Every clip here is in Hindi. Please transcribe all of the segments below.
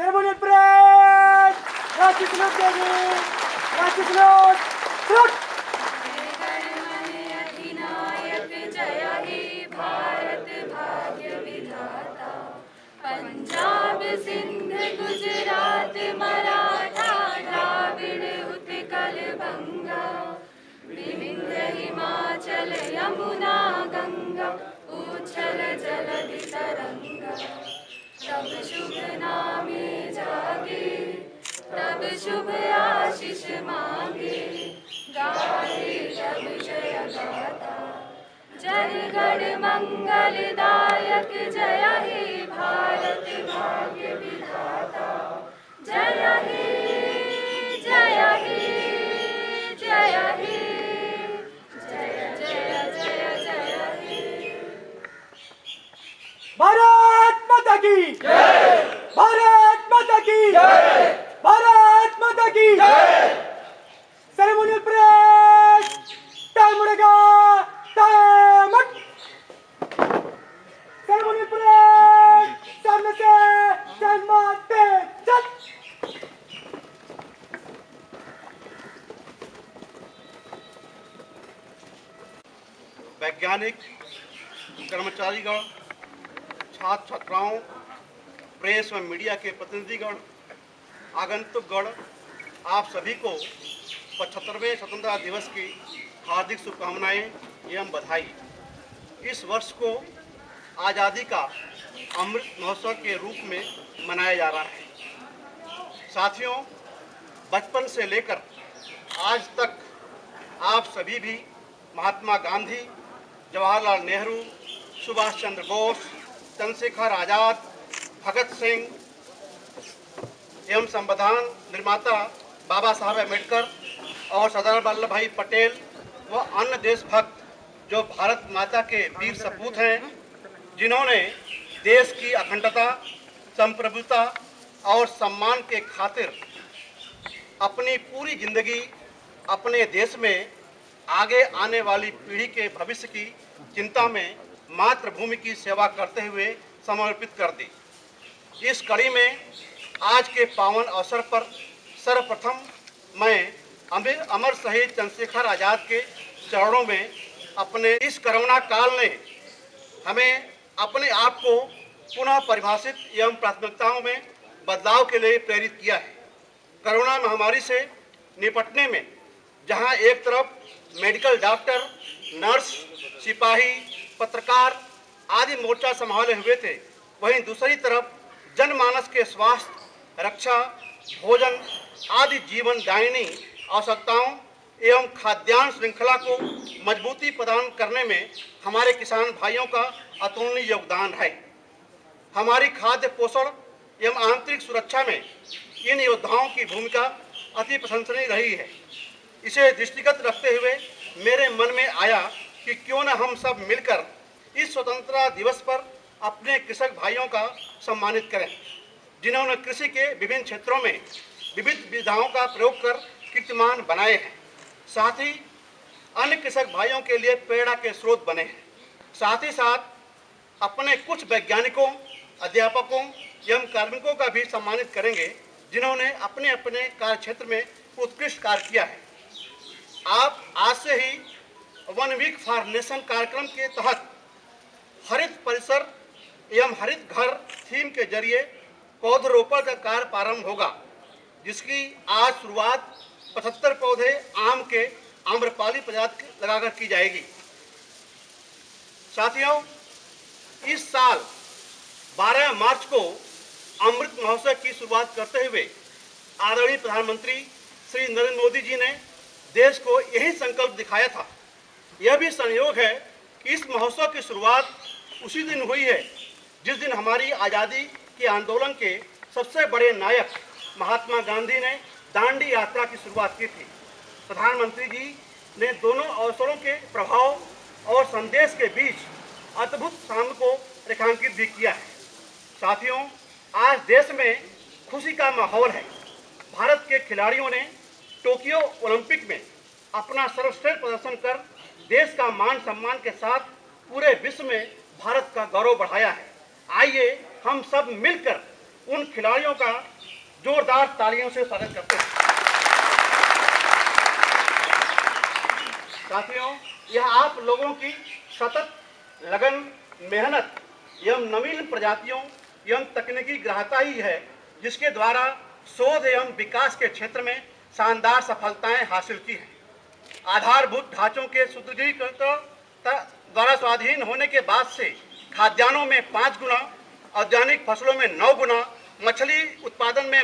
Ceremonial parade! Rashid Salute Devi! Rashid Salute! Salute! अधिनायक जय हे भारत भाग्य विधाता। पंजाब सिंध गुजरात मराठा द्राविड़ उत्कल बंगा, विंध्य हिमाचल यमुना गंगा, उच्छल जलधि तरंगा। तब शुभ नामे जागे, तब शुभ आशीष मांगे, गाहे जब जय गाथा। जन गण मंगलदायक जय हे भारत भाग्य विधाता। जय हे जय हे जय हे जय जय जय जय हे। भारत माता की जय! भारत माता की जय! भारत माता की जय! सेरेमोनियल परेड टाइम मुड़ेगा, टाइम अप। सेरेमोनियल परेड सामने से टाइम मारते चल। वैज्ञानिक, कर्मचारीगण, छात्र छात्राओं, प्रेस व मीडिया के प्रतिनिधिगण, आगंतुकगण, आप सभी को 75वें स्वतंत्रता दिवस की हार्दिक शुभकामनाएं एवं बधाई। इस वर्ष को आज़ादी का अमृत महोत्सव के रूप में मनाया जा रहा है। साथियों, बचपन से लेकर आज तक आप सभी भी महात्मा गांधी, जवाहरलाल नेहरू, सुभाष चंद्र बोस, चंद्रशेखर आज़ाद, भगत सिंह एवं संविधान निर्माता बाबा साहब अम्बेडकर और सरदार वल्लभ भाई पटेल व अन्य देशभक्त जो भारत माता के वीर सपूत हैं, जिन्होंने देश की अखंडता, संप्रभुता और सम्मान के खातिर अपनी पूरी जिंदगी अपने देश में आगे आने वाली पीढ़ी के भविष्य की चिंता में मातृभूमि की सेवा करते हुए समर्पित कर दी। इस कड़ी में आज के पावन अवसर पर सर्वप्रथम मैं अमर शहीद चंद्रशेखर आज़ाद के चरणों में अपने इस कोरोना काल ने हमें अपने आप को पुनः परिभाषित एवं प्राथमिकताओं में बदलाव के लिए प्रेरित किया है। कोरोना महामारी से निपटने में जहां एक तरफ मेडिकल डॉक्टर, नर्स, सिपाही, पत्रकार आदि मोर्चा संभाले हुए थे, वहीं दूसरी तरफ जनमानस के स्वास्थ्य, रक्षा, भोजन आदि जीवन दायिनी आवश्यकताओं एवं खाद्यान्न श्रृंखला को मजबूती प्रदान करने में हमारे किसान भाइयों का अतुलनीय योगदान है। हमारी खाद्य पोषण एवं आंतरिक सुरक्षा में इन योद्धाओं की भूमिका अति प्रशंसनीय रही है। इसे दृष्टिगत रखते हुए मेरे मन में आया कि क्यों न हम सब मिलकर इस स्वतंत्रता दिवस पर अपने कृषक भाइयों का सम्मानित करें, जिन्होंने कृषि के विभिन्न क्षेत्रों में विविध विधाओं का प्रयोग कर कीर्तिमान बनाए हैं, साथ ही अन्य कृषक भाइयों के लिए प्रेरणा के स्रोत बने हैं। साथ ही साथ अपने कुछ वैज्ञानिकों, अध्यापकों एवं कार्मिकों का भी सम्मानित करेंगे, जिन्होंने अपने अपने कार्यक्षेत्र में उत्कृष्ट कार्य किया है। आप आज से ही 1 वीक फॉर नेशन कार्यक्रम के तहत हरित परिसर एवं हरित घर थीम के जरिए पौधरोपण का कार्य प्रारंभ होगा, जिसकी आज शुरुआत 75 पौधे आम के आम्रपाली प्रजाति लगाकर की जाएगी। साथियों, इस साल 12 मार्च को अमृत महोत्सव की शुरुआत करते हुए आदरणीय प्रधानमंत्री श्री नरेंद्र मोदी जी ने देश को यही संकल्प दिखाया था। यह भी संयोग है कि इस महोत्सव की शुरुआत उसी दिन हुई है जिस दिन हमारी आज़ादी के आंदोलन के सबसे बड़े नायक महात्मा गांधी ने दांडी यात्रा की शुरुआत की थी। प्रधानमंत्री जी ने दोनों अवसरों के प्रभाव और संदेश के बीच अद्भुत साम्य को रेखांकित भी किया है। साथियों, आज देश में खुशी का माहौल है। भारत के खिलाड़ियों ने टोक्यो ओलंपिक में अपना सर्वश्रेष्ठ प्रदर्शन कर देश का मान सम्मान के साथ पूरे विश्व में भारत का गौरव बढ़ाया है। आइए हम सब मिलकर उन खिलाड़ियों का जोरदार तालियों से स्वागत करते हैं। साथियों, यह आप लोगों की सतत लगन, मेहनत एवं नवीन प्रजातियों एवं तकनीकी ग्राह्यता ही है जिसके द्वारा शोध एवं विकास के क्षेत्र में शानदार सफलताएं हासिल की हैं। आधारभूत ढांचों के सुदृढ़ीकरण द्वारा स्वाधीन होने के बाद से खाद्यान्नों में 5 गुना, औद्यानिक फसलों में 9 गुना, मछली उत्पादन में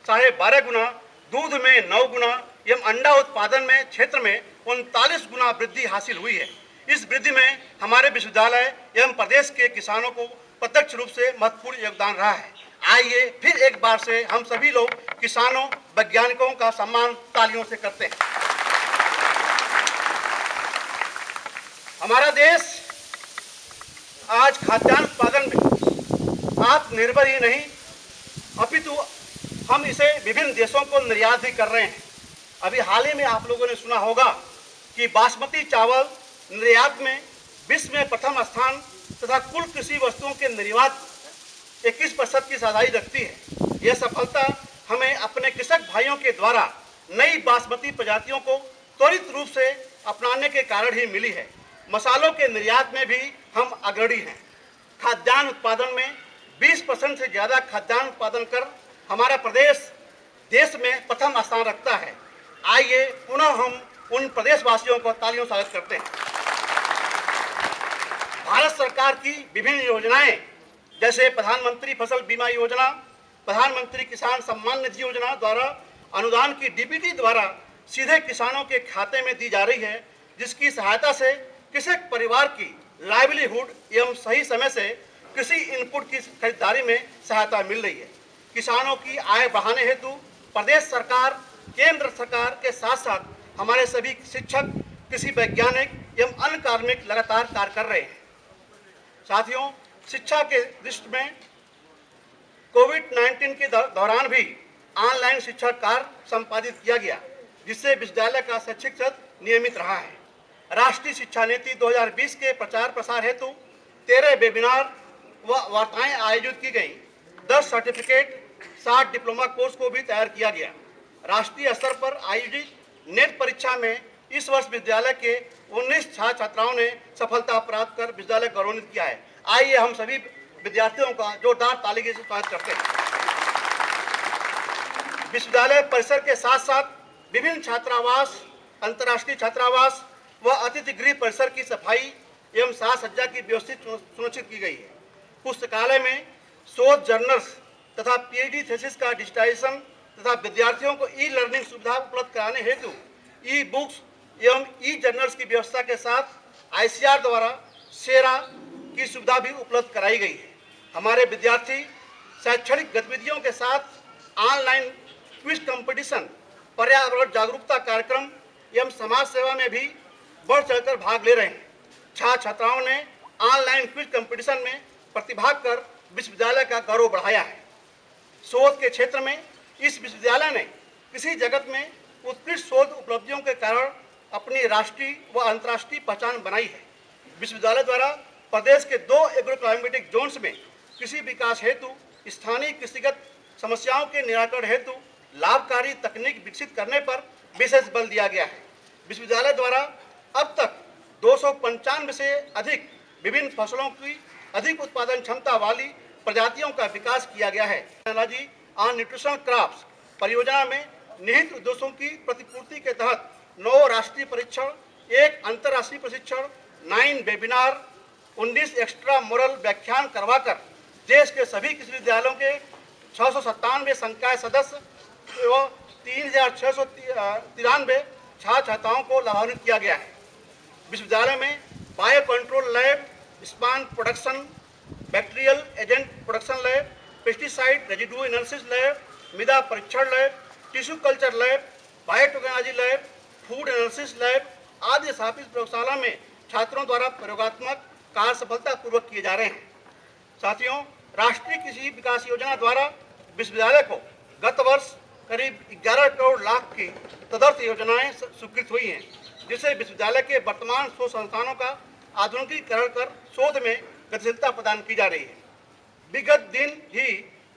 12.5 गुना, दूध में 9 गुना एवं अंडा उत्पादन में क्षेत्र में 39 गुना वृद्धि हासिल हुई है। इस वृद्धि में हमारे विश्वविद्यालय एवं प्रदेश के किसानों को प्रत्यक्ष रूप से महत्वपूर्ण योगदान रहा है। आइए फिर एक बार से हम सभी लोग किसानों, वैज्ञानिकों का सम्मान तालियों से करते हैं। हमारा देश आज खाद्यान्न उत्पादन में आत्मनिर्भर ही नहीं अपितु हम इसे विभिन्न देशों को निर्यात भी कर रहे हैं। अभी हाल ही में आप लोगों ने सुना होगा कि बासमती चावल निर्यात में विश्व में प्रथम स्थान तथा कुल कृषि वस्तुओं के निर्यात 21% की साझेदारी रखती है। यह सफलता हमें अपने कृषक भाइयों के द्वारा नई बासमती प्रजातियों को त्वरित रूप से अपनाने के कारण ही मिली है। मसालों के निर्यात में भी हम अग्रणी हैं। खाद्यान्न उत्पादन में 20% से ज़्यादा खाद्यान्न उत्पादन कर हमारा प्रदेश देश में प्रथम स्थान रखता है। आइए पुनः हम उन प्रदेशवासियों को तालियों से स्वागत करते हैं। भारत सरकार की विभिन्न योजनाएं जैसे प्रधानमंत्री फसल बीमा योजना, प्रधानमंत्री किसान सम्मान निधि योजना द्वारा अनुदान की डीबीटी द्वारा सीधे किसानों के खाते में दी जा रही है, जिसकी सहायता से कृषक परिवार की लाइवलीहुड एवं सही समय से कृषि इनपुट की खरीदारी में सहायता मिल रही है। किसानों की आय बढ़ाने हेतु प्रदेश सरकार, केंद्र सरकार के साथ साथ हमारे सभी शिक्षक, कृषि वैज्ञानिक एवं अन्य कार्मिक लगातार कार्य कर रहे हैं। साथियों, शिक्षा के दृष्टि में कोविड-19 के दौरान भी ऑनलाइन शिक्षा कार्य संपादित किया गया, जिससे विश्वविद्यालय का शैक्षिक सत्र नियमित रहा है। राष्ट्रीय शिक्षा नीति 2020 के प्रचार प्रसार हेतु 13 वेबिनार व वार्ताएं आयोजित की गई। 10 सर्टिफिकेट, 60 डिप्लोमा कोर्स को भी तैयार किया गया। राष्ट्रीय स्तर पर आयोजित नेट परीक्षा में इस वर्ष विद्यालय के 19 छात्र छात्राओं ने सफलता प्राप्त कर विद्यालय गौरवान्वित किया है। आइए हम सभी विद्यार्थियों का जोरदार ताली से स्वागत करते हैं। विश्वविद्यालय परिसर के साथ साथ विभिन्न छात्रावास, अंतर्राष्ट्रीय छात्रावास व अतिथि गृह परिसर की सफाई एवं साज सज्जा की व्यवस्थित सुनिश्चित की गई है। पुस्तकालय में शोध जर्नल्स तथा पीएचडी थीसिस का डिजिटाइजेशन तथा विद्यार्थियों को ई लर्निंग सुविधा उपलब्ध कराने हेतु ई बुक्स एवं ई जर्नल्स की व्यवस्था के साथ आईसीआर द्वारा शेरा की सुविधा भी उपलब्ध कराई गई है। हमारे विद्यार्थी शैक्षणिक गतिविधियों के साथ ऑनलाइन क्विज कंपटीशन, पर्यावरण जागरूकता कार्यक्रम एवं समाज सेवा में भी बढ़ चढ़कर भाग ले रहे हैं। छात्र छात्राओं ने ऑनलाइन क्विज कंपटीशन में प्रतिभाग कर विश्वविद्यालय का गौरव बढ़ाया है। शोध के क्षेत्र में इस विश्वविद्यालय ने कृषि जगत में उत्कृष्ट शोध उपलब्धियों के कारण अपनी राष्ट्रीय व अंतर्राष्ट्रीय पहचान बनाई है। विश्वविद्यालय द्वारा प्रदेश के 2 एग्रो क्लाइमेटिक जोन्स में कृषि विकास हेतु स्थानीय कृषिगत समस्याओं के निराकरण हेतु लाभकारी तकनीक विकसित करने पर विशेष बल दिया गया है। विश्वविद्यालय द्वारा अब तक 295 से अधिक विभिन्न फसलों की अधिक उत्पादन क्षमता वाली प्रजातियों का विकास किया गया है। टेक्नोलॉजी ऑन न्यूट्रिशनल क्रॉप्स परियोजना में निहित उद्देश्यों की प्रतिपूर्ति के तहत 9 राष्ट्रीय परीक्षण, 1 अंतर्राष्ट्रीय प्रशिक्षण, 9 वेबिनार, 19 एक्स्ट्रा मोरल व्याख्यान करवाकर देश के सभी कृषि विद्यालयों के 697 संकाय सदस्य एवं 3693 छात्र छात्राओं को लाभान्वित किया गया है। विश्वविद्यालय में bio control lab, span production, bacterial agent production lab, pesticide residual analysis lab, मृदा परीक्षण lab, tissue culture lab, biotechnology lab, food analysis lab आदि स्थापित प्रयोगशाला में छात्रों द्वारा प्रयोगात्मक कार्य सफलतापूर्वक किए जा रहे हैं। साथियों, राष्ट्रीय कृषि विकास योजना द्वारा विश्वविद्यालय को गत वर्ष करीब 11 करोड़ लाख की तदर्थ योजनाएं स्वीकृत हुई हैं, जिससे विश्वविद्यालय के वर्तमान शोध संस्थानों का आधुनिकीकरण कर शोध में गतिशीलता प्रदान की जा रही है। विगत दिन ही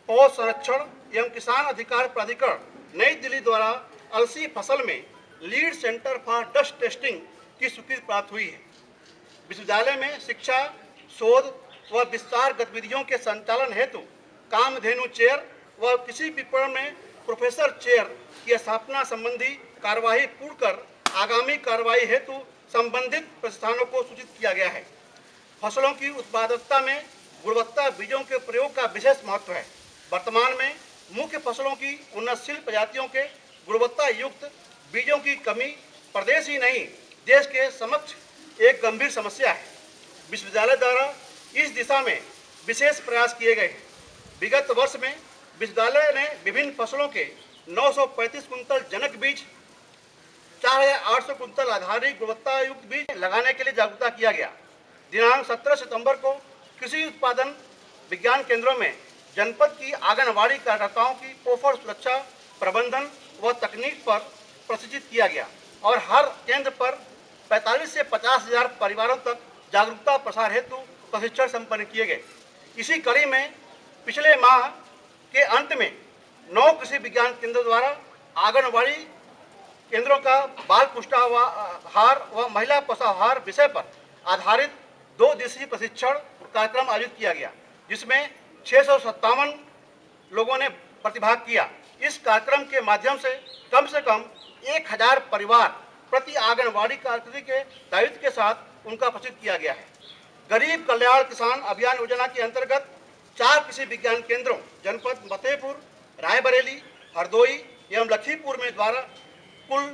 पौध संरक्षण एवं किसान अधिकार प्राधिकरण नई दिल्ली द्वारा अलसी फसल में lead centre for dust testing की स्वीकृति प्राप्त हुई है। विश्वविद्यालय में शिक्षा, शोध व विस्तार गतिविधियों के संचालन हेतु कामधेनु चेयर व किसी विपणन में प्रोफेसर चेयर की स्थापना संबंधी कार्यवाही पूर्ण कर आगामी कार्रवाई हेतु संबंधित प्रतिष्ठानों को सूचित किया गया है। फसलों की उत्पादकता में गुणवत्ता बीजों के प्रयोग का विशेष महत्व है। वर्तमान में मुख्य फसलों की उन्नतशील प्रजातियों के गुणवत्ता युक्त बीजों की कमी प्रदेश ही नहीं देश के समक्ष एक गंभीर समस्या है। विश्वविद्यालय द्वारा इस दिशा में विशेष प्रयास किए गए हैं। विगत वर्ष में विश्वविद्यालय ने विभिन्न फसलों के 935 कुंतल जनक बीज, 4800 कुंतल आधारित गुणवत्ता युक्त बीज लगाने के लिए जागरूकता किया गया। दिनांक 17 सितंबर को कृषि उत्पादन विज्ञान केंद्रों में जनपद की आंगनबाड़ी कार्यकर्ताओं की पोषण सुरक्षा प्रबंधन व तकनीक पर प्रशिक्षित किया गया और हर केंद्र पर 45 से 50,000 परिवारों तक जागरूकता प्रसार हेतु प्रशिक्षण संपन्न किए गए। इसी कड़ी में पिछले माह के अंत में 9 कृषि विज्ञान केंद्रों द्वारा आंगनबाड़ी केंद्रों का बाल पुष्टाहार व महिला पोषाहार विषय पर आधारित 2 दिवसीय प्रशिक्षण कार्यक्रम आयोजित किया गया, जिसमें 657 लोगों ने प्रतिभाग किया। इस कार्यक्रम के माध्यम से कम 1000 परिवार प्रति आंगनबाड़ी कार्यकर्ता के दायित्व के साथ उनका प्रशिक्षित किया गया है। गरीब कल्याण किसान अभियान योजना के अंतर्गत 4 कृषि विज्ञान केंद्रों जनपद फतेहपुर, रायबरेली, हरदोई एवं लखीमपुर में द्वारा कुल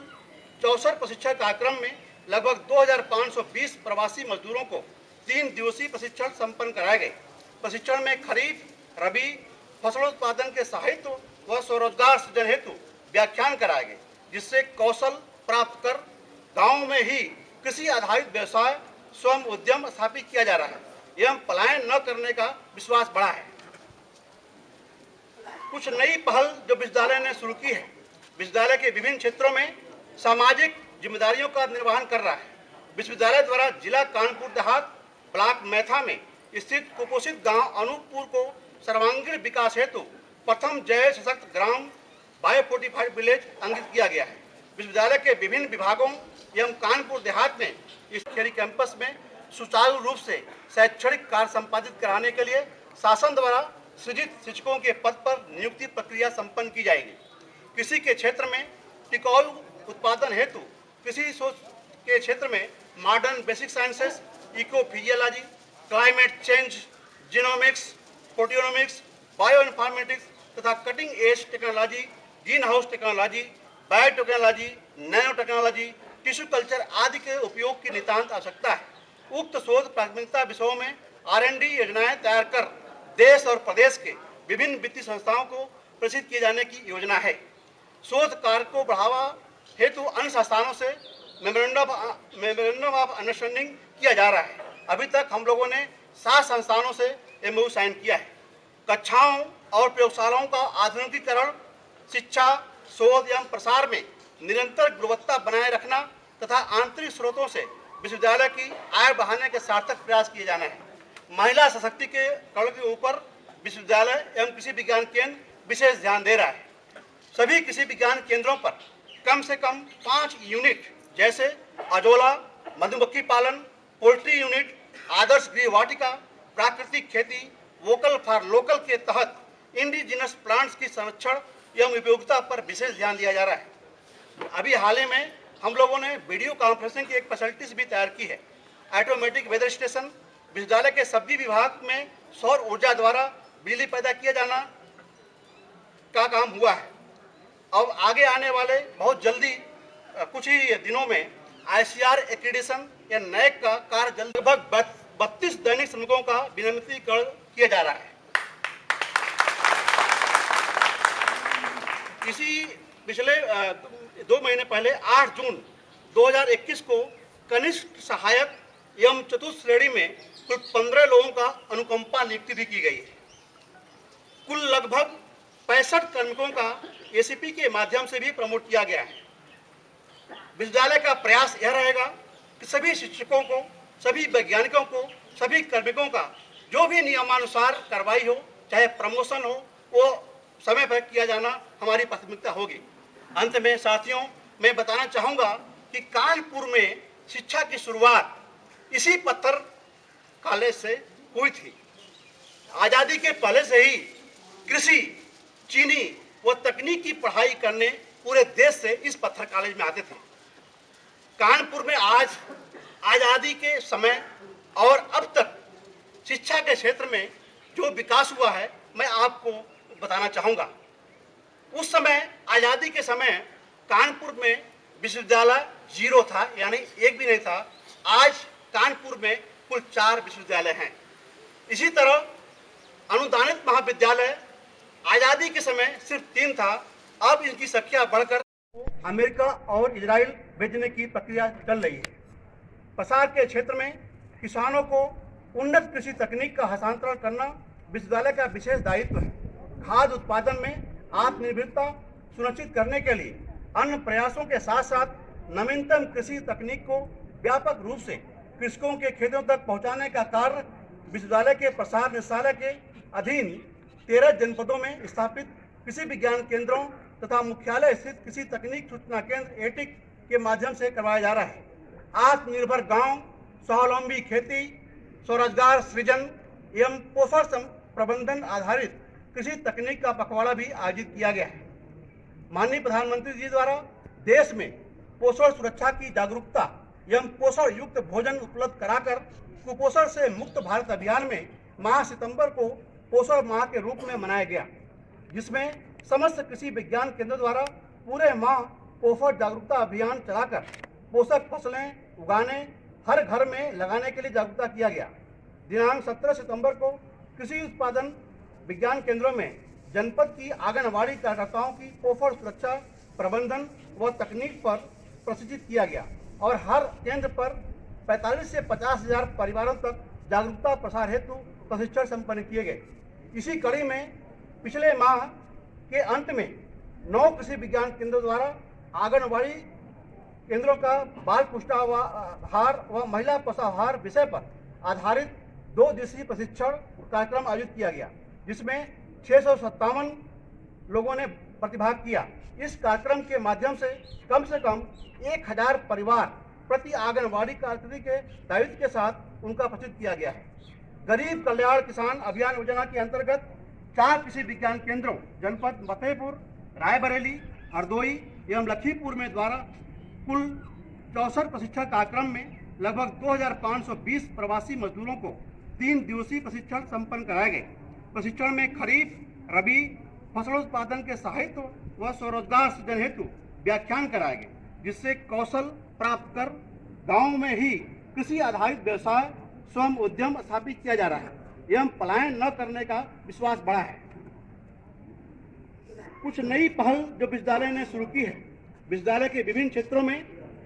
64 प्रशिक्षण कार्यक्रम में लगभग 2520 प्रवासी मजदूरों को 3 दिवसीय प्रशिक्षण संपन्न कराए गए। प्रशिक्षण में खरीफ, रबी फसलोत्पादन के साहित्य व स्वरोजगार सृजन हेतु व्याख्यान कराए गए, जिससे कौशल प्राप्त कर गांव में ही कृषि आधारित व्यवसाय स्वयं उद्यम स्थापित किया जा रहा है एवं पलायन न करने का विश्वास बढ़ा है। कुछ नई पहल जो विश्वविद्यालय ने शुरू की है। विश्वविद्यालय के विभिन्न क्षेत्रों में सामाजिक जिम्मेदारियों का निर्वहन कर रहा है। विश्वविद्यालय द्वारा जिला कानपुर देहात ब्लॉक मैथा में स्थित कुपोषित गांव अनूपपुर को सर्वांगीण विकास हेतु प्रथम जय सशक्त ग्राम बायोफोर्टिफाइड विलेज अंकित किया गया है। विश्वविद्यालय के विभिन्न विभागों एवं कानपुर देहात में इस खेरी कैंपस में सुचारू रूप से शैक्षणिक कार्य संपादित कराने के लिए शासन द्वारा सृजित शिक्षकों के पद पर नियुक्ति प्रक्रिया संपन्न की जाएगी। कृषि के क्षेत्र में टिकाऊ उत्पादन हेतु कृषि सोच के क्षेत्र में modern basic sciences, ecophysiology, climate change, genomics, proteomics, bioinformatics तथा cutting edge technology, greenhouse technology, biotechnology, nanotechnology, tissue culture आदि के उपयोग की नितांत आवश्यकता है। उक्त शोध प्राथमिकता विषयों में R&D योजनाएं तैयार कर देश और प्रदेश के विभिन्न वित्तीय संस्थाओं को प्रेषित किए जाने की योजना है। शोध कार्य को बढ़ावा हेतु अन्य संस्थानों से मेमोरेंडम ऑफ अंडरस्टैंडिंग किया जा रहा है। अभी तक हम लोगों ने 7 संस्थानों से MOU साइन किया है। कक्षाओं और प्रयोगशालाओं का आधुनिकीकरण, शिक्षा, शोध एवं प्रसार में निरंतर गुणवत्ता बनाए रखना तथा आंतरिक स्रोतों से विश्वविद्यालय की आय बढ़ाने के सार्थक प्रयास किए जाने हैं। महिला सशक्तिकरण के ऊपर विश्वविद्यालय एवं कृषि विज्ञान केंद्र विशेष ध्यान दे रहा है। सभी कृषि विज्ञान केंद्रों पर कम से कम 5 यूनिट जैसे अजोला, मधुमक्खी पालन, पोल्ट्री यूनिट, आदर्श गृह वाटिका, प्राकृतिक खेती, वोकल फॉर लोकल के तहत इंडिजिनस प्लांट्स की संरक्षण एवं उपयोगिता पर विशेष ध्यान दिया जा रहा है। अभी हाल ही में हम लोगों ने वीडियो कॉन्फ्रेंसिंग की एक फैसिलिटीज भी तैयार की है। ऑटोमेटिक वेदर स्टेशन, विश्वविद्यालय के सभी विभाग में सौर ऊर्जा द्वारा बिजली पैदा किया जाना का काम हुआ है। अब आगे आने वाले बहुत जल्दी कुछ ही दिनों में ICR एक्रीडेशन या NAAC का कार्य जल्द लगभग 32 दैनिक श्रमिकों का विनियमितीकरण किया जा रहा है। इसी पिछले 2 महीने पहले 8 जून 2021 को कनिष्ठ सहायक एवं चतुर्थ श्रेणी में कुल 15 लोगों का अनुकंपा नियुक्ति भी की गई है। कुल लगभग 65 कार्मिकों का ACP के माध्यम से भी प्रमोट किया गया है। विश्वविद्यालय का प्रयास यह रहेगा कि सभी शिक्षकों को, सभी वैज्ञानिकों को, सभी कार्मिकों का जो भी नियमानुसार कार्रवाई हो, चाहे प्रमोशन हो, वो समय पर किया जाना हमारी प्राथमिकता होगी। अंत में साथियों, मैं बताना चाहूँगा कि कानपुर में शिक्षा की शुरुआत इसी पत्थर कॉलेज से हुई थी। आज़ादी के पहले से ही कृषि, चीनी व तकनीक की पढ़ाई करने पूरे देश से इस पत्थर कॉलेज में आते थे। कानपुर में आज आज़ादी के समय और अब तक शिक्षा के क्षेत्र में जो विकास हुआ है, मैं आपको बताना चाहूँगा। उस समय आज़ादी के समय कानपुर में विश्वविद्यालय 0 था, यानी एक भी नहीं था। आज कानपुर में कुल 4 विश्वविद्यालय हैं। इसी तरह अनुदानित महाविद्यालय आज़ादी के समय सिर्फ 3 था, अब इनकी संख्या बढ़कर अमेरिका और इजराइल भेजने की प्रक्रिया चल रही है। प्रसार के क्षेत्र में किसानों को उन्नत कृषि तकनीक का हस्तांतरण करना विश्वविद्यालय का विशेष दायित्व है। खाद्य उत्पादन में आत्मनिर्भरता सुनिश्चित करने के लिए अन्य प्रयासों के साथ साथ नवीनतम कृषि तकनीक को व्यापक रूप से कृषकों के खेतों तक पहुंचाने का कार्य विश्वविद्यालय के प्रसार निदेशालय के अधीन 13 जनपदों में स्थापित कृषि विज्ञान केंद्रों तथा मुख्यालय स्थित कृषि तकनीक सूचना केंद्र एटिक के माध्यम से करवाया जा रहा है। आत्मनिर्भर गांव, स्वावलंबी खेती, स्वरोजगार सृजन एवं पोषण प्रबंधन आधारित कृषि तकनीक का पखवाड़ा भी आयोजित किया गया है। माननीय प्रधानमंत्री जी द्वारा देश में पोषण सुरक्षा की जागरूकता एवं पोषण युक्त भोजन उपलब्ध कराकर कुपोषण से मुक्त भारत अभियान में माह सितंबर को पोषण माह के रूप में मनाया गया, जिसमें समस्त कृषि विज्ञान केंद्र द्वारा पूरे माह पोषण जागरूकता अभियान चलाकर पोषक फसलें उगाने, हर घर में लगाने के लिए जागरूकता किया गया। दिनांक 17 सितंबर को कृषि उत्पादन विज्ञान केंद्रों में जनपद की आंगनबाड़ी कार्यकर्ताओं की पोषण सुरक्षा प्रबंधन व तकनीक पर प्रशिक्षित किया गया और हर केंद्र पर 45 से 50 हजार परिवारों तक जागरूकता प्रसार हेतु प्रशिक्षण संपन्न किए गए। इसी कड़ी में पिछले माह के अंत में 9 कृषि विज्ञान केंद्रों द्वारा आंगनबाड़ी केंद्रों का बाल पुष्टाहार व महिला पोषाहार विषय पर आधारित 2 दिवसीय प्रशिक्षण कार्यक्रम आयोजित किया गया, जिसमें 657 लोगों ने प्रतिभाग किया। इस कार्यक्रम के माध्यम से कम 1000 परिवार प्रति आंगनबाड़ी कार्यकर्त्री के दायित्व के साथ उनका प्रशिक्षित किया गया है। गरीब कल्याण किसान अभियान योजना के अंतर्गत 4 कृषि विज्ञान केंद्रों जनपद फतेहपुर, रायबरेली, हरदोई एवं लखीमपुर में द्वारा कुल 64 प्रशिक्षण कार्यक्रम में लगभग 2520 प्रवासी मजदूरों को 3 दिवसीय प्रशिक्षण संपन्न कराए गए। प्रशिक्षण में खरीफ, रबी फसलोत्पादन के साहित्य व स्वरोजगार सृजन हेतु व्याख्यान कराए गए, जिससे कौशल प्राप्त कर गांव में ही कृषि आधारित व्यवसाय स्वयं उद्यम स्थापित किया जा रहा है एवं पलायन न करने का विश्वास बढ़ा है। कुछ नई पहल जो विश्वविद्यालय ने शुरू की है, विश्वविद्यालय के विभिन्न क्षेत्रों में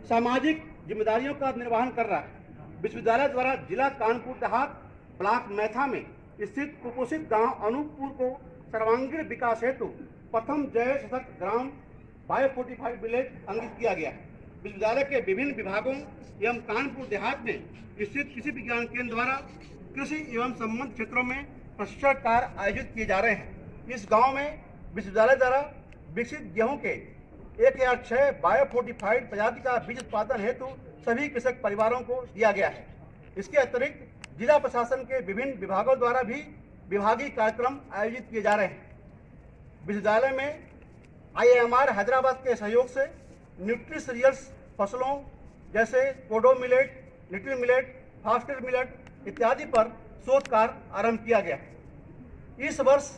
सामाजिक जिम्मेदारियों का निर्वहन कर रहा है। विश्वविद्यालय द्वारा जिला कानपुर देहात ब्लॉक मैथा में स्थित कुपोषित गांव अनूपपुर को सर्वांगीण विकास हेतु प्रथम जय शतक ग्राम बायोफोर्टिफाइड विलेज अंकित किया गया है। विश्वविद्यालय के विभिन्न विभागों एवं कानपुर देहात में स्थित कृषि विज्ञान केंद्र द्वारा कृषि एवं संबंध क्षेत्रों में प्रशिक्षण कार्य आयोजित किए जा रहे हैं। इस गांव में विश्वविद्यालय द्वारा विकसित गेहूं के 1006 बायोफोर्टिफाइड प्रजाति का बीज उत्पादन हेतु सभी कृषक परिवारों को दिया गया है। इसके अतिरिक्त जिला प्रशासन के विभिन्न विभागों द्वारा भी विभागीय कार्यक्रम आयोजित किए जा रहे हैं। विश्वविद्यालय में IIMR हैदराबाद के सहयोग से न्यूट्रीसीरियल्स फसलों जैसे कोडो मिलेट, लिटिल मिलेट, फास्टर मिलेट इत्यादि पर शोध कार्य आरंभ किया गया है। इस वर्ष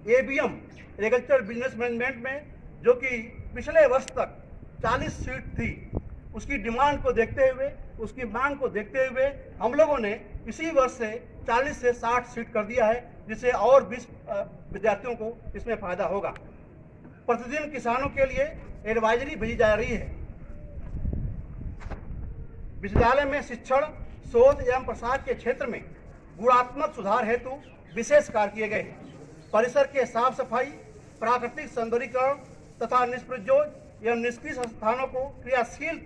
ABM एग्रीकल्चर बिजनेस मैनेजमेंट में, जो कि पिछले वर्ष तक 40 सीट थी, उसकी डिमांड को देखते हुए, उसकी मांग को देखते हुए हम लोगों ने इसी वर्ष से 40 से 60 सीट कर दिया है, जिससे और 20 विद्यार्थियों को इसमें फायदा होगा। प्रतिदिन किसानों के लिए एडवाइजरी भेजी जा रही है। विश्वविद्यालय में शिक्षण, शोध एवं प्रसार के क्षेत्र में गुणात्मक सुधार हेतु विशेष कार्य किए गए हैं। परिसर के साफ सफाई, प्राकृतिक सौंदर्यीकरण तथा निष्प्रयोज एवं निष्क्रिय स्थानों को क्रियाशील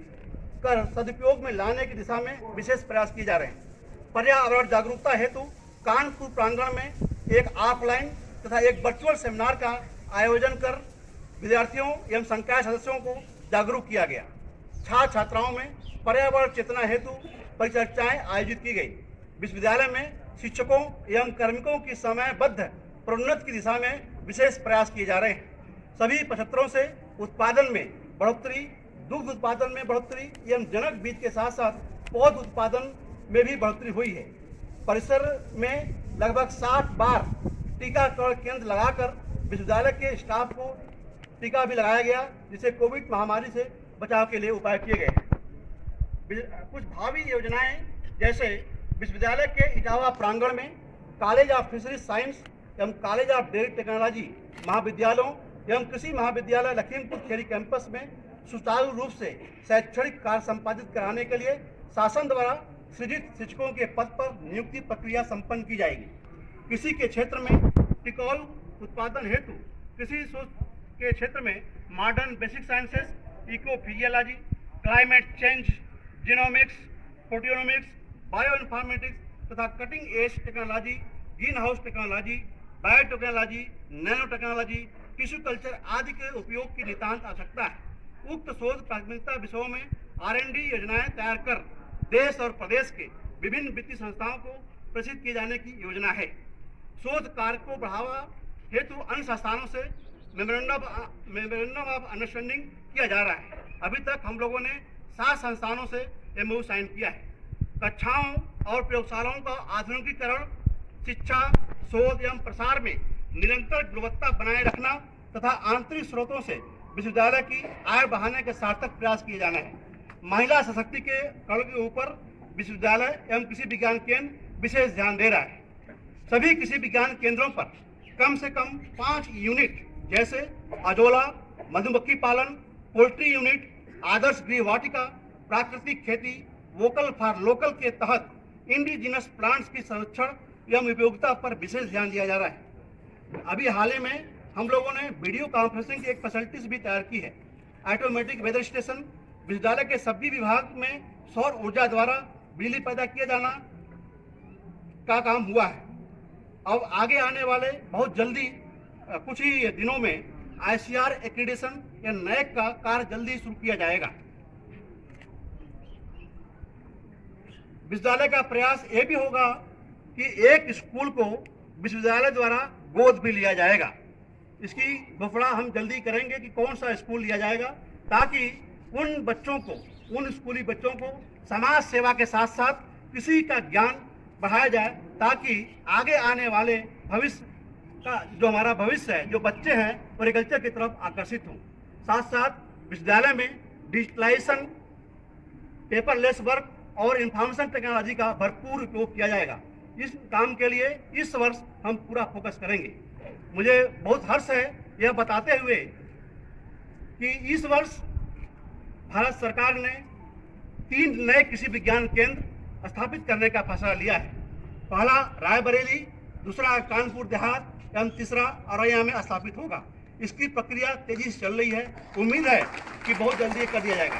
कर सदुपयोग में लाने की दिशा में विशेष प्रयास किए जा रहे हैं। पर्यावरण जागरूकता हेतु कानपुर प्रांगण में एक ऑफलाइन तथा एक वर्चुअल सेमिनार का आयोजन कर विद्यार्थियों एवं संकाय सदस्यों को जागरूक किया गया। छात्र छात्राओं में पर्यावरण चेतना हेतु परिचर्चाएं आयोजित की गई। विश्वविद्यालय में शिक्षकों एवं कार्मिकों की समयबद्ध प्रोन्नति की दिशा में विशेष प्रयास किए जा रहे हैं। सभी पचहत्तरों से उत्पादन में बढ़ोतरी, दुग्ध उत्पादन में बढ़ोतरी एवं जनक बीज के साथ साथ पौध उत्पादन में भी बढ़ोतरी हुई है। परिसर में लगभग 60 बार टीकाकरण केंद्र लगाकर विश्वविद्यालय के स्टाफ को टीका भी लगाया गया, जिससे कोविड महामारी से बचाव के लिए उपाय किए गए हैं। कुछ भावी योजनाएं जैसे विश्वविद्यालय के इटावा प्रांगण में कॉलेज ऑफ फिशरीज साइंस एवं कॉलेज ऑफ डेयरी टेक्नोलॉजी महाविद्यालयों एवं कृषि महाविद्यालय लखीमपुर खीरी कैंपस में सुचारू रूप से शैक्षणिक कार्य संपादित कराने के लिए शासन द्वारा सृजित शिक्षकों के पद पर नियुक्ति प्रक्रिया संपन्न की जाएगी। कृषि के क्षेत्र में टिकाऊ उत्पादन हेतु कृषि के क्षेत्र में modern basic sciences, ecophysiology, climate change, genomics, proteomics, bioinformatics तथा cutting edge technology, greenhouse technology, biotechnology, nanotechnology, tissue culture आदि के उपयोग की नितांत आवश्यकता है। उक्त शोध प्राथमिकता विषयों में R&D योजनाएं तैयार कर देश और प्रदेश के विभिन्न वित्तीय संस्थाओं को प्रेषित किए जाने की योजना है। शोध कार्य को बढ़ावा हेतु अन्य संस्थानों से मेमोरेंडम ऑफ अंडरस्टैंडिंग किया जा रहा है। अभी तक हम लोगों ने 7 संस्थानों से MOU साइन किया है। कक्षाओं और प्रयोगशालाओं का आधुनिकीकरण, शिक्षा, शोध एवं प्रसार में निरंतर गुणवत्ता बनाए रखना तथा आंतरिक स्रोतों से विश्वविद्यालय की आय बढ़ाने के सार्थक प्रयास किए जाना है। महिला सशक्तिकरण के ऊपर विश्वविद्यालय एवं कृषि विज्ञान केंद्र विशेष ध्यान दे रहा है। सभी कृषि विज्ञान केंद्रों पर कम से कम 5 यूनिट जैसे अजोला, मधुमक्खी पालन, पोल्ट्री यूनिट, आदर्श गृह वाटिका, प्राकृतिक खेती, वोकल फॉर लोकल के तहत इंडिजिनस प्लांट्स की संरक्षण एवं उपयोगिता पर विशेष ध्यान दिया जा रहा है। अभी हाल ही में हम लोगों ने वीडियो कॉन्फ्रेंसिंग की एक फैसिलिटीज भी तैयार की है। ऑटोमेटिक वेदर स्टेशन, विश्वविद्यालय के सभी विभाग में सौर ऊर्जा द्वारा बिजली पैदा किया जाना का काम हुआ है। अब आगे आने वाले बहुत जल्दी कुछ ही दिनों में ICR एक्रीडेशन या NAAC का कार्य जल्दी शुरू किया जाएगा। विश्वविद्यालय का प्रयास ये भी होगा कि एक स्कूल को विश्वविद्यालय द्वारा गोद भी लिया जाएगा। इसकी घोषणा हम जल्दी करेंगे कि कौन सा स्कूल लिया जाएगा, ताकि उन बच्चों को, उन स्कूली बच्चों को समाज सेवा के साथ साथ कृषि का ज्ञान बढ़ाया जाए, ताकि आगे आने वाले भविष्य का जो हमारा भविष्य है, जो बच्चे हैं, एग्रीकल्चर की तरफ आकर्षित हों। साथ साथ विश्वविद्यालय में डिजिटलाइजेशन, पेपरलेस वर्क और इंफॉर्मेशन टेक्नोलॉजी का भरपूर उपयोग किया जाएगा। इस काम के लिए इस वर्ष हम पूरा फोकस करेंगे। मुझे बहुत हर्ष है यह बताते हुए कि इस वर्ष भारत सरकार ने 3 नए कृषि विज्ञान केंद्र स्थापित करने का फैसला लिया है। पहला रायबरेली, दूसरा कानपुर देहात एवं तीसरा औरैया में स्थापित होगा। इसकी प्रक्रिया तेजी से चल रही है। उम्मीद है कि बहुत जल्दी कर दिया जाएगा।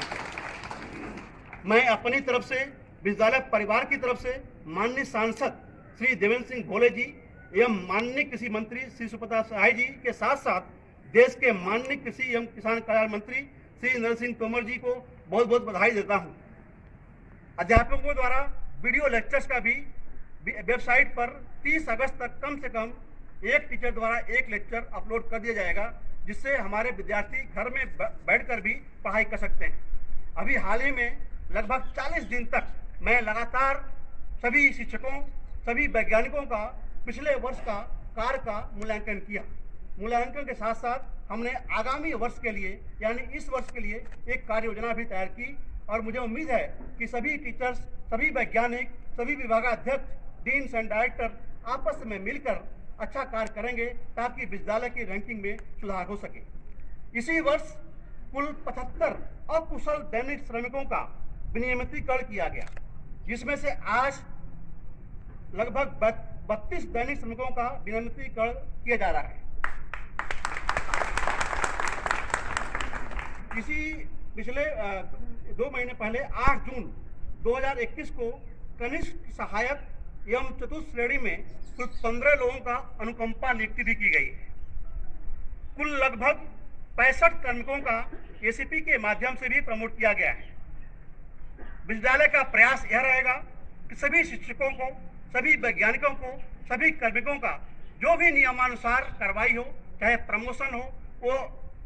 मैं अपनी तरफ से, विश्वविद्यालय परिवार की तरफ से माननीय सांसद श्री देवेंद्र सिंह भोले जी एवं माननीय कृषि मंत्री श्री सुब्रता सहाय जी के साथ साथ देश के माननीय कृषि एवं किसान कल्याण मंत्री श्री नरेंद्र सिंह तोमर जी को बहुत बहुत बधाई देता हूं। अध्यापकों द्वारा वीडियो लेक्चर्स का भी वेबसाइट पर 30 अगस्त तक कम से कम एक टीचर द्वारा एक लेक्चर अपलोड कर दिया जाएगा, जिससे हमारे विद्यार्थी घर में बैठकर भी पढ़ाई कर सकते हैं। अभी हाल ही में लगभग 40 दिन तक मैं लगातार सभी शिक्षकों, सभी वैज्ञानिकों का पिछले वर्ष का कार्य का मूल्यांकन किया। मूल्यांकन के साथ साथ हमने आगामी वर्ष के लिए, यानी इस वर्ष के लिए एक कार्य योजना भी तैयार की, और मुझे उम्मीद है कि सभी टीचर्स, सभी वैज्ञानिक, सभी विभागाध्यक्ष, डीन्स एंड डायरेक्टर आपस में मिलकर अच्छा कार्य करेंगे, ताकि विश्वविद्यालय की रैंकिंग में सुधार हो सके। इसी वर्ष कुल 75 अकुशल दैनिक श्रमिकों का विनियमितीकरण किया गया, जिसमें से आज लगभग 32 दैनिक श्रमिकों का विनियमितीकरण किया जा रहा है। पिछले 2 महीने पहले 8 जून 2021 को कनिष्ठ सहायक एवं चतुर्थ श्रेणी में कुल 15 लोगों का अनुकंपा नियुक्ति भी की गई है। कुल लगभग 65 कार्मिकों का एसीपी के माध्यम से भी प्रमोट किया गया है। विश्वविद्यालय का प्रयास यह रहेगा कि सभी शिक्षकों को, सभी वैज्ञानिकों को, सभी कार्मिकों का जो भी नियमानुसार कार्रवाई हो, चाहे प्रमोशन हो, वो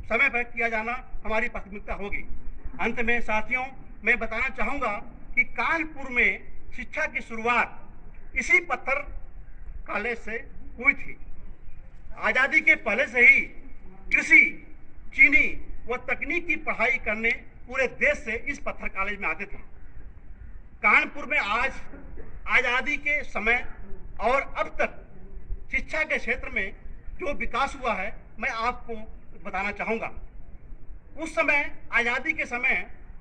समय पर किया जाना हमारी प्राथमिकता होगी। अंत में साथियों, मैं बताना चाहूँगा कि कानपुर में शिक्षा की शुरुआत इसी पत्थर कॉलेज से हुई थी। आज़ादी के पहले से ही कृषि, चीनी व तकनीक की पढ़ाई करने पूरे देश से इस पत्थर कॉलेज में आते थे। कानपुर में आज आज़ादी के समय और अब तक शिक्षा के क्षेत्र में जो विकास हुआ है, मैं आपको बताना चाहूँगा। उस समय आज़ादी के समय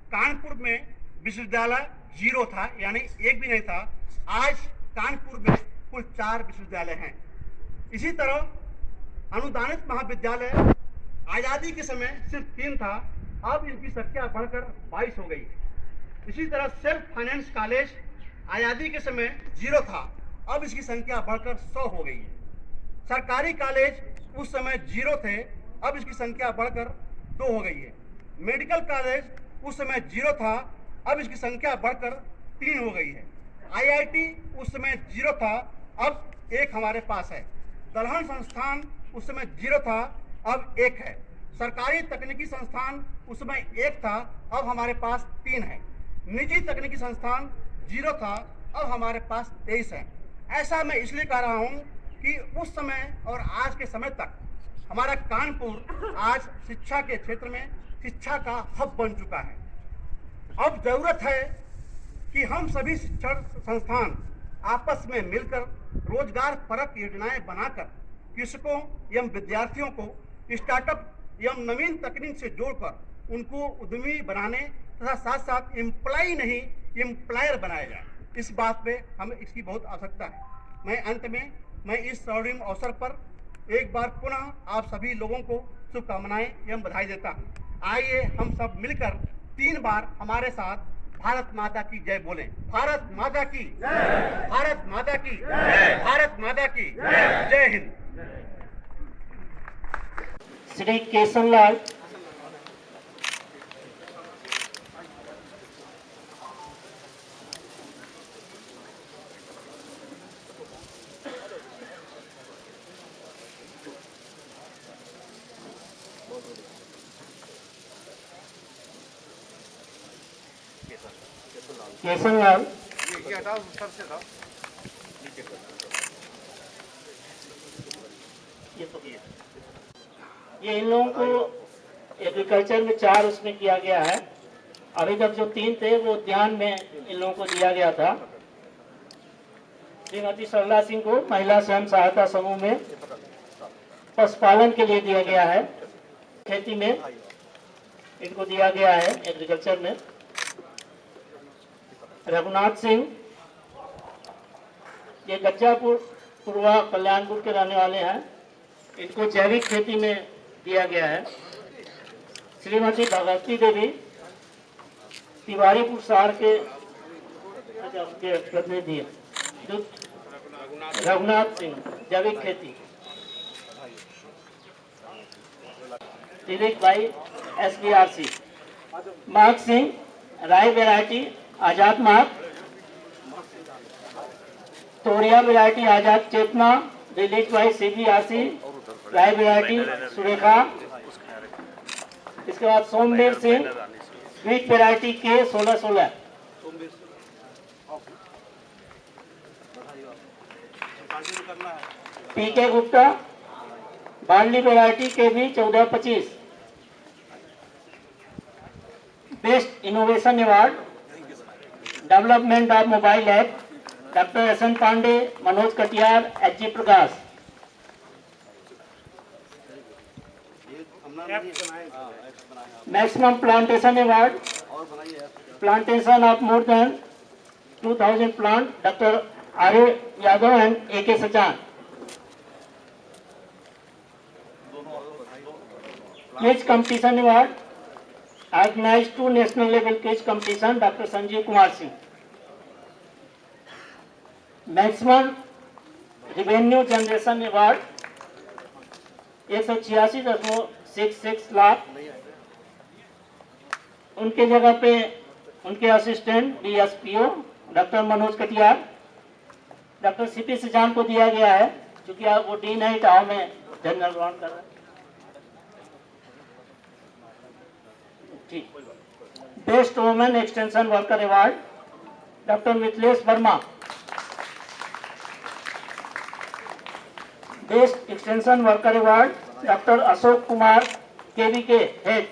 कानपुर में विश्वविद्यालय 0 था, यानी एक भी नहीं था। आज कानपुर में कुल 4 विश्वविद्यालय हैं। इसी तरह अनुदानित महाविद्यालय आज़ादी के समय सिर्फ 3 था, अब इनकी संख्या बढ़कर 22 हो गई है। इसी तरह सेल्फ फाइनेंस कॉलेज आज़ादी के समय 0 था, अब इसकी संख्या बढ़कर 100 हो गई है। सरकारी कॉलेज उस समय 0 थे, अब इसकी संख्या बढ़कर 2 हो गई है। मेडिकल कॉलेज उस समय 0 था, अब इसकी संख्या बढ़कर 3 हो गई है। आईआईटी उस समय 0 था, अब 1 हमारे पास है। दलहन संस्थान उस समय 0 था, अब 1 है। सरकारी तकनीकी संस्थान उस समय 1 था, अब हमारे पास 3 है। निजी तकनीकी संस्थान 0 था, अब हमारे पास 23 है। ऐसा मैं इसलिए कह रहा हूँ कि उस समय और आज के समय तक हमारा कानपुर आज शिक्षा के क्षेत्र में शिक्षा का हब बन चुका है। अब जरूरत है कि हम सभी शिक्षण संस्थान आपस में मिलकर रोजगार परक योजनाएं बनाकर कृषकों एवं विद्यार्थियों को स्टार्टअप एवं नवीन तकनीक से जोड़कर उनको उद्यमी बनाने तथा साथ साथ एम्प्लॉय नहीं एम्प्लॉयर बनाया जाए। इस बात पे हमें इसकी बहुत आवश्यकता है। अंत में मैं इस स्वर्णिम अवसर पर एक बार पुनः आप सभी लोगों को शुभकामनाएं एवं बधाई देता हूँ। आइए हम सब मिलकर 3 बार हमारे साथ भारत माता की जय बोलें। भारत माता की जय, भारत माता की जय, भारत माता की जय हिंद। श्री केशनलाल केशनलाल ये इन लोगों को एग्रीकल्चर में 4 उसमें किया गया है। अभी तक जो 3 थे वो उद्यान में इन लोगों को दिया गया था। श्रीमती सरला सिंह को महिला स्वयं सहायता समूह में पशुपालन के लिए दिया गया है। खेती में इनको दिया गया है एग्रीकल्चर में। रघुनाथ सिंह ये गज्जापुर पूर्वा कल्याणपुर के रहने वाले हैं, इनको जैविक खेती में दिया गया है। श्रीमती भगवती देवी तिवारीपुर शहर के प्रतिनिधि हैं। रघुनाथ सिंह जैविक खेती। दिलीप भाई SBRC। महक सिंह राय वैरायटी आजाद महक। तोरिया वैरायटी आजाद चेतना। दिलीप भाई CBRC राय वैरायटी सुरेखा। इसके बाद सोमवीर सिंह स्वीट वैरायटी के 1616। PK गुप्ता बार्ली वैरायटी के भी 1425। Best innovation award development of mobile app doctor SN Pandey, Manoj Katiyar, HG Prakash. Maximum plantation award plantation of more than 2000 plant doctor Arya Yadav and AK Sachan. Quiz competition award organise 2 national level quiz competition doctor Sanjeev Kumar Singh. Maximum revenue generation award 186.66 lakh. उनके जगह पे उनके assistant DSPO doctor Manoj Katiyar, doctor CP Sijan को दिया गया है, क्योंकि आप वो डीन है टाव में जनरल ग्राउंड कर रहे हैं। ठीक। Best women extension worker award doctor Mithilesh Verma. Best extension worker award doctor Ashok Kumar KVK head.